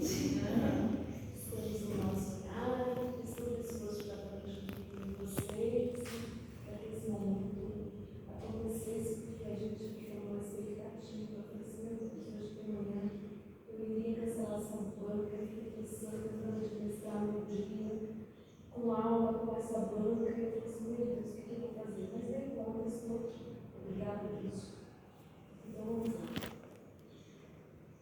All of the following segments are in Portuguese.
convite. Estamos no nosso horário, estou disposto para estar junto com vocês, para que esse momento acontecesse, porque a gente fica numa expectativa. Eu falei assim, meu Deus, hoje de manhã eu iria cancelar essa banca, eu fiquei pensando, tentando administrar meu dia, com aula, com essa banca, eu falei assim, meu Deus, o que eu vou fazer? Mas daí, bom, eu estou aqui. Obrigada, Deus. Então, vamos lá.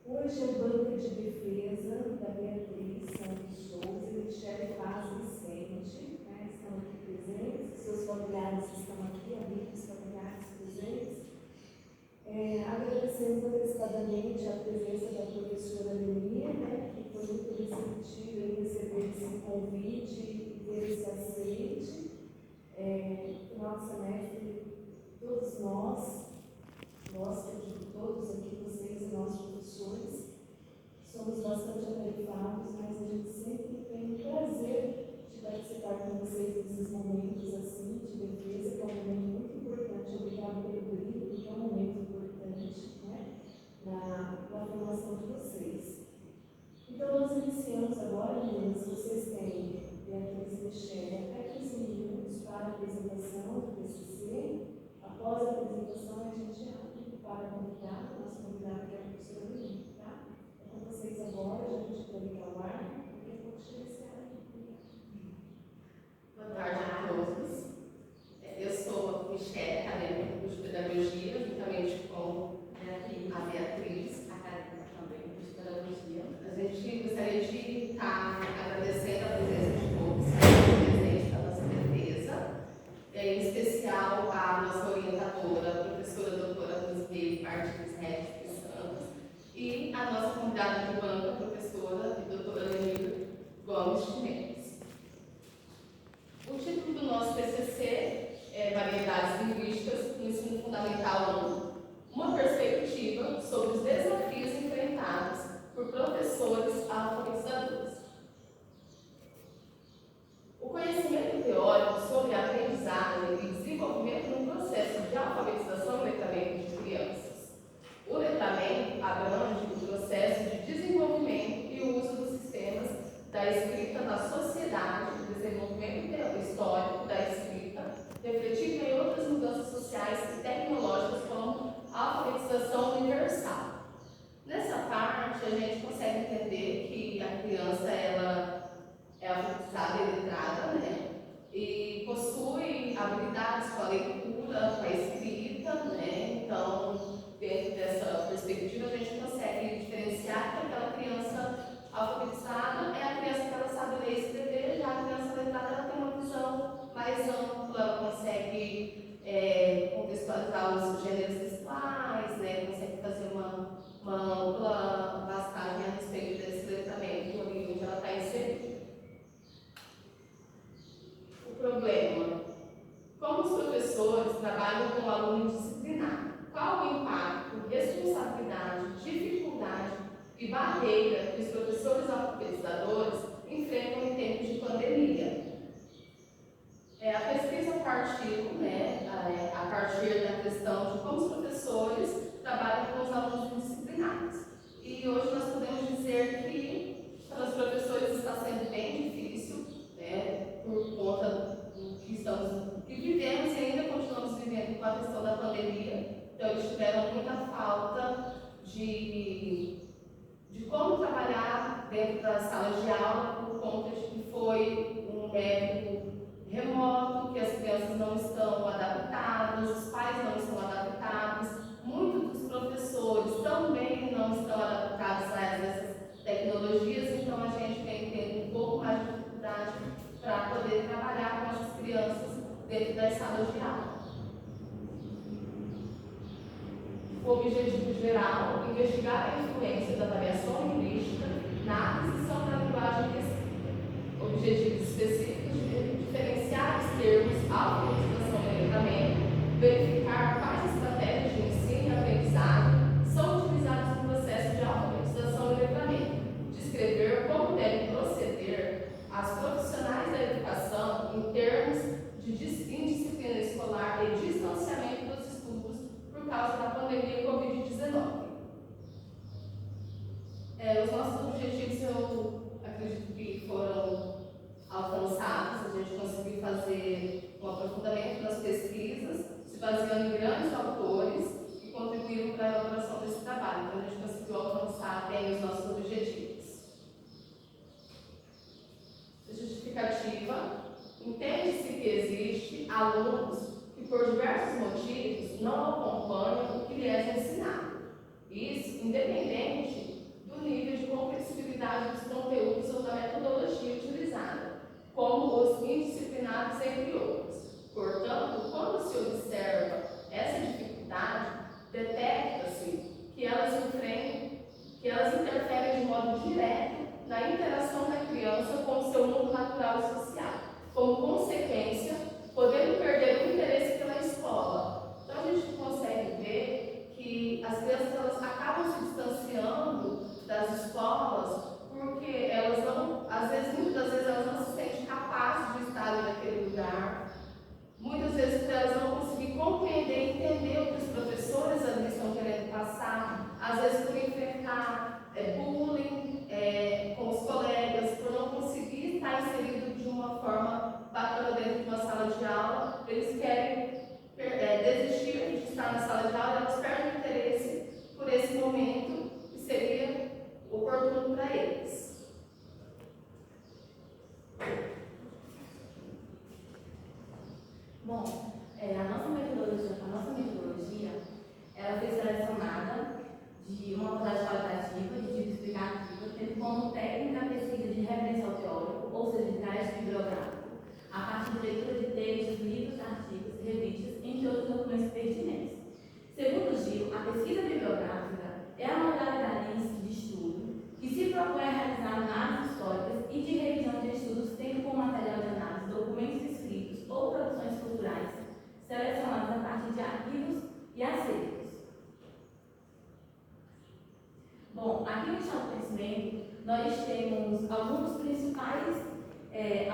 Hoje é banca de defesa da Beatriz Santos Souza e Michele Paz Vicente, né? Estão aqui presentes, seus familiares estão aqui, amigos, familiares presentes. Agradecendo antecipadamente a presença da professora Nelia, né? Que foi muito receptiva em receber esse convite e ter esse aceite. Final de semestre, todos nós, que eu digo todos aqui, vocês e nós professores, somos bastante atarefados, mas a gente sempre tem o prazer de participar com vocês nesses momentos assim, de defesa, que é um momento muito importante. Obrigada pelo período, porque é um momento importante, né, na formação de vocês. Então, nós iniciamos agora, meninas, vocês têm Beatriz e Michele até 15 minutos para a apresentação do TCC. Após a apresentação, a gente abre para a convidada, nossa convidada que é a professora Lili, tá? É com vocês agora, já a gente vai ligar o ar, porque eu vou chegar aqui. Boa tarde a todos. Eu sou Michele, acadêmica do curso de Pedagogia, juntamente com a Beatriz, acadêmica também do curso de Pedagogia. A gente gostaria de estar agradecendo a presença de todos que estão presentes da nossa defesa, em especial a nossa orientadora, a professora doutora Rosemary Martins Regis dos Santos, e a nossa convidada de banca, a professora e doutora Lenir Gomes de Mendes. O título do nosso TCC é Variedades Linguísticas no Ensino Fundamental 1, uma perspectiva sobre os desafios enfrentados por professores alfabetizadores. O conhecimento teórico sobre a aprendizagem e desenvolvimento no processo de alfabetização e letramento de crianças. O letramento abrange o processo de desenvolvimento e uso dos sistemas da escrita na sociedade, o desenvolvimento histórico da escrita, refletindo em outras mudanças sociais e tecnológicas como a alfabetização universal. Nessa parte, a gente consegue entender que a criança ela é alfabetizada e letrada, né? E possui habilidades com a leitura, com a escrita, né? Então, dentro dessa perspectiva, a gente consegue diferenciar que aquela criança alfabetizada é a criança que ela sabe ler e escrever, já a criança letrada ela tem uma visão mais ampla, ela consegue contextualizar os gêneros textuais, né? Consegue fazer uma ampla vastagem a respeito desse letramento ali onde ela está inserida. O problema: como os professores trabalham com o aluno disciplinado? Qual o impacto, responsabilidade, dificuldade e barreira que os professores alfabetizadores enfrentam em tempos de pandemia? A pesquisa partiu, a partir da questão de como os professores trabalham com os alunos indisciplinados. E hoje nós podemos dizer que para os professores está sendo bem difícil, por conta do que vivemos e ainda continuamos vivendo com a questão da pandemia. Então, eles tiveram muita falta de como trabalhar dentro das salas de aula, por conta de que foi um método remoto, que as crianças não estão adaptadas, os pais não estão adaptados, muitos dos professores também não estão adaptados a essas tecnologias, então a gente vem tendo um pouco mais de dificuldade para poder trabalhar com essas crianças dentro das salas de aula. O objetivo geral: investigar a influência da variação linguística na aquisição da linguagem escrita. Objetivos específicos: diferenciar os termos alfabetização e letramento, verificar quais estratégias de ensino e aprendizagem são utilizadas no processo de alfabetização e letramento, descrever como devem proceder as profissionais da educação em termos de indisciplina escolar e distanciamento dos estudos por causa da pandemia Covid-19. Os alcançar bem os nossos objetivos. Justificativa: entende-se que existe alunos que, por diversos motivos, não acompanham o que lhes é ensinado. Isso independente do nível de comprensibilidade dos conteúdos ou da metodologia utilizada, como os indisciplinados, entre outros. Portanto, quando se observa essa dificuldade, detecta-se que elas interferem de modo direto na interação da criança com o seu mundo natural e social, como consequência, podendo perder o interesse pela escola. Então a gente consegue ver que as crianças elas acabam se distanciando das escolas porque elas não, muitas das vezes elas não se sentem capazes de estar naquele lugar. Muitas vezes elas não conseguem compreender e entender o que os professores ali estão querendo passar, às vezes por enfrentar bullying com os colegas, por não conseguir estar inserido de uma forma bacana dentro de uma sala de aula, eles querem desistir de estar na sala de aula, elas perdem o interesse por esse momento que seria oportuno para eles. Bom, a nossa metodologia ela foi selecionada de uma abordagem qualitativa, de tipo explicativa, tendo como técnica a pesquisa de referencial teórico, ou seja, de teste bibliográfico, a partir de leitura de textos, livros, artigos, revistas, entre outros documentos pertinentes. Segundo Gil, a pesquisa bibliográfica é a modalidade de estudo que se propõe a realizar análises históricas e de revisão de estudos, tendo como material de análise documentos escritos ou produções culturais selecionados a partir de arquivos e acervos. Bom, aqui no Chá do Conhecimento, nós temos alguns principais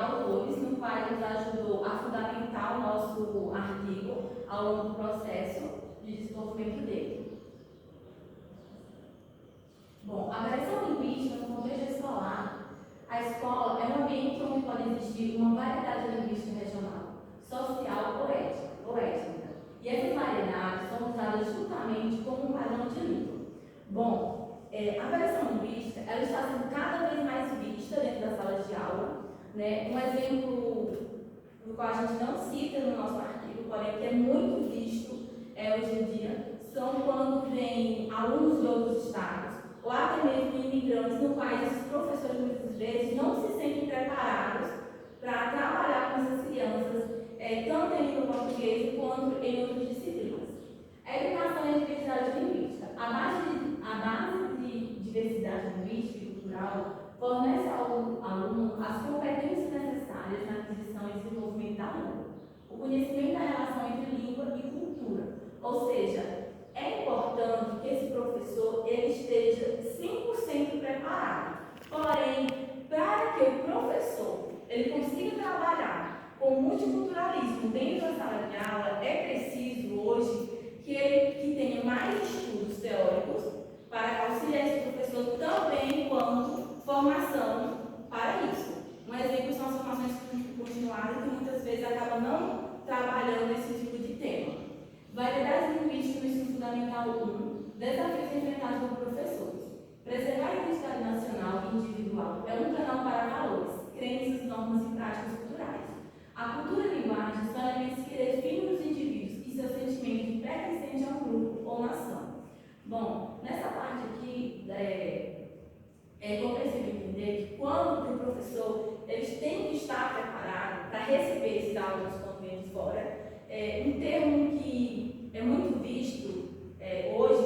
autores, no qual nos ajudou a fundamentar o nosso artigo ao longo do processo de desenvolvimento dele. Bom, a variação linguística no contexto escolar. A escola é um ambiente onde pode existir uma variedade linguística regional, social ou étnica. E essas variedades são usadas justamente como um padrão de língua. Bom, a variação linguística ela está sendo cada vez mais vista dentro das salas de aula. Né? Um exemplo do qual a gente não cita no nosso artigo, porém que é muito visto hoje em dia, são quando vêm alunos de outros estados, ou até mesmo imigrantes, no qual os professores muitas vezes não se sentem preparados para trabalhar com essas crianças, tanto em língua portuguesa quanto em outras disciplinas. A educação e a diversidade linguística. A base de diversidade linguística e cultural fornece ao aluno as competências necessárias na aquisição e desenvolvimento da língua, o conhecimento da relação entre língua e cultura, ou seja, é importante que esse professor ele esteja 100% preparado. Porém, para que o professor ele consiga trabalhar com multiculturalismo dentro da sala de aula, é preciso hoje que ele tenha mais estudos teóricos para auxiliar esse professor também quanto formação para isso. Um exemplo são as formações continuadas que muitas vezes acabam não trabalhando esse tipo de tema. Variedades linguísticas no ensino fundamental 1, desafios enfrentados por professores. Preservar a identidade nacional e individual é um canal para valores, crenças, normas e práticas culturais. A cultura e a linguagem são elementos que definem os indivíduos e seu sentimento de pertencente a um grupo ou nação. Bom, nessa parte aqui, é compreensível entender que quando o professor eles têm que estar preparado para receber esses alunos quando vêm de fora, um termo que é muito visto hoje,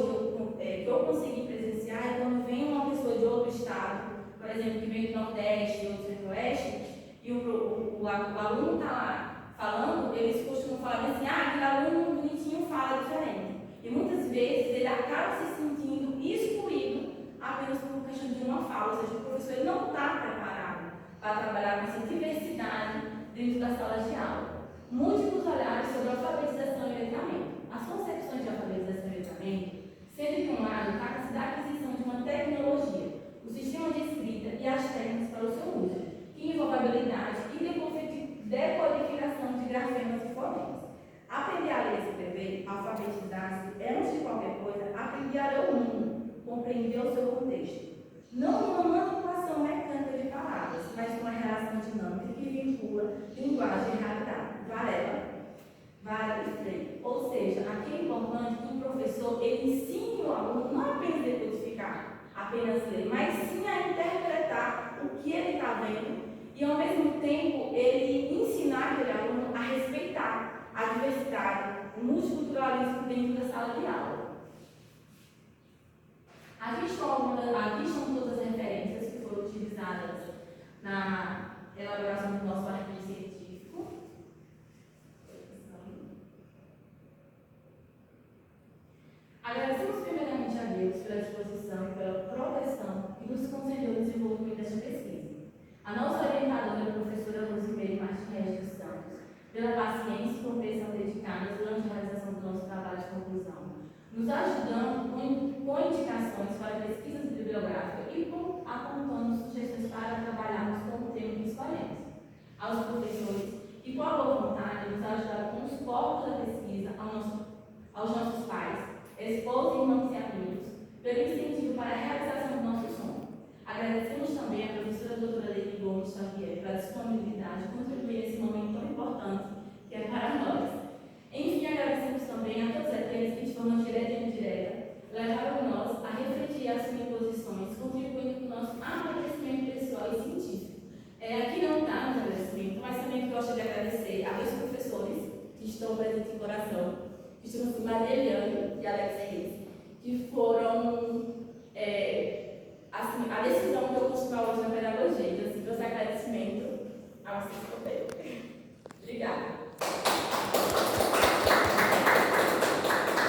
que eu consegui presenciar, é quando vem uma pessoa de outro estado, por exemplo, que vem do Nordeste ou do Centro-Oeste, e o aluno está lá falando, eles costumam falar assim, aquele aluno bonitinho fala diferente. E muitas vezes ele acaba se sentindo excluído apenas por questão de uma fala, ou seja, o professor ele não está preparado para trabalhar com essa diversidade dentro das salas de aula. Múltiplos olhares sobre alfabetização e letramento. As concepções de alfabetização e letramento, sendo de um lado, trata-se da aquisição de uma tecnologia, o sistema de escrita e as técnicas para o seu uso, que envolve habilidade e decodificação de grafemas e fonemas. Aprender a ler e escrever, alfabetizar-se, é, antes de qualquer coisa, aprender a ler o mundo, com compreender o seu contexto. Não uma manipulação mecânica de palavras, mas uma relação dinâmica que vincula linguagem e realidade. Varela e Freire. Ou seja, aqui é importante que o professor ele ensine o aluno não apenas a decodificar, apenas ler, mas sim a interpretar o que ele está vendo e, ao mesmo tempo, ele ensinar aquele aluno a respeitar a diversidade, o multiculturalismo dentro da sala de aula. Aqui estão todas as referências que foram utilizadas na elaboração do nosso artigo científico. Agradecemos primeiramente a Deus pela disposição e pela proteção que nos concedeu o desenvolvimento desta pesquisa. A nossa orientadora, a professora Rosimeire Martins dos Santos, pela paciência e compreensão dedicadas durante a realização do nosso trabalho de conclusão, nos ajudando com indicações para pesquisas bibliográficas e apontando sugestões para trabalharmos com o tema que escolhemos. Aos professores que, com a boa vontade, nos ajudaram com os corpos da pesquisa, aos nossos pais, esposos, irmãos e amigos, pelo incentivo para a realização do nosso sonho. Agradecemos também à professora doutora Leite Gomes Xavier pela disponibilidade de contribuir nesse momento tão importante que é para nós. Enfim, agradecemos também a todos aqueles que, de forma direta e indireta, levaram nós a refletir e assumir posições, contribuindo com o nosso amadurecimento pessoal e científico. Aqui não está no agradecimento, mas também gosto de agradecer a dois professores que estão presentes em coração, que chamam-se Maria Eliane e Alex Reis, que foram, a decisão que eu